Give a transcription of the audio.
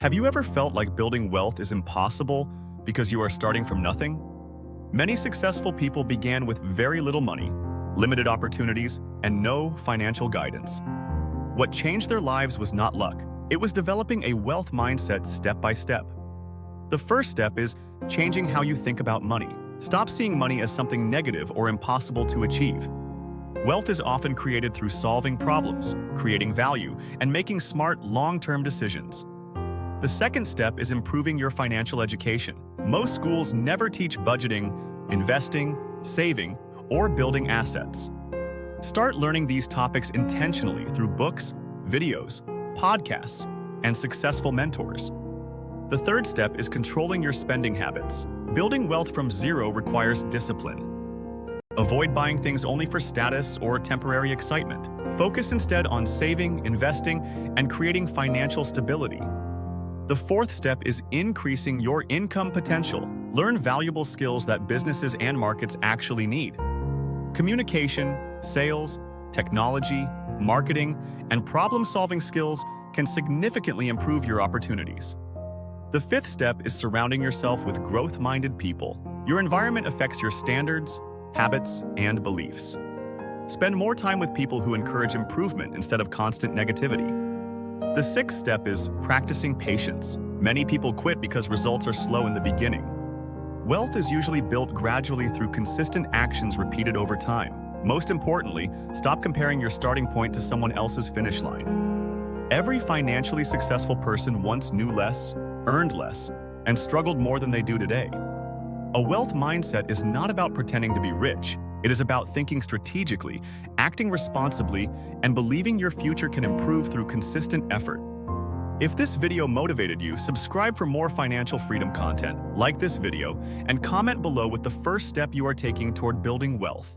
Have you ever felt like building wealth is impossible because you are starting from nothing? Many successful people began with very little money, limited opportunities, and no financial guidance. What changed their lives was not luck. It was developing a wealth mindset step by step. The first step is changing how you think about money. Stop seeing money as something negative or impossible to achieve. Wealth is often created through solving problems, creating value, and making smart, long-term decisions. The second step is improving your financial education. Most schools never teach budgeting, investing, saving, or building assets. Start learning these topics intentionally through books, videos, podcasts, and successful mentors. The third step is controlling your spending habits. Building wealth from zero requires discipline. Avoid buying things only for status or temporary excitement. Focus instead on saving, investing, and creating financial stability. The fourth step is increasing your income potential. Learn valuable skills that businesses and markets actually need. Communication, sales, technology, marketing, and problem-solving skills can significantly improve your opportunities. The fifth step is surrounding yourself with growth-minded people. Your environment affects your standards, habits, and beliefs. Spend more time with people who encourage improvement instead of constant negativity. The sixth step is practicing patience. Many people quit because results are slow in the beginning. Wealth is usually built gradually through consistent actions repeated over time. Most importantly, stop comparing your starting point to someone else's finish line. Every financially successful person once knew less, earned less, and struggled more than they do today. A wealth mindset is not about pretending to be rich. It is about thinking strategically, acting responsibly, and believing your future can improve through consistent effort. If this video motivated you, subscribe for more financial freedom content, like this video, and comment below with the first step you are taking toward building wealth.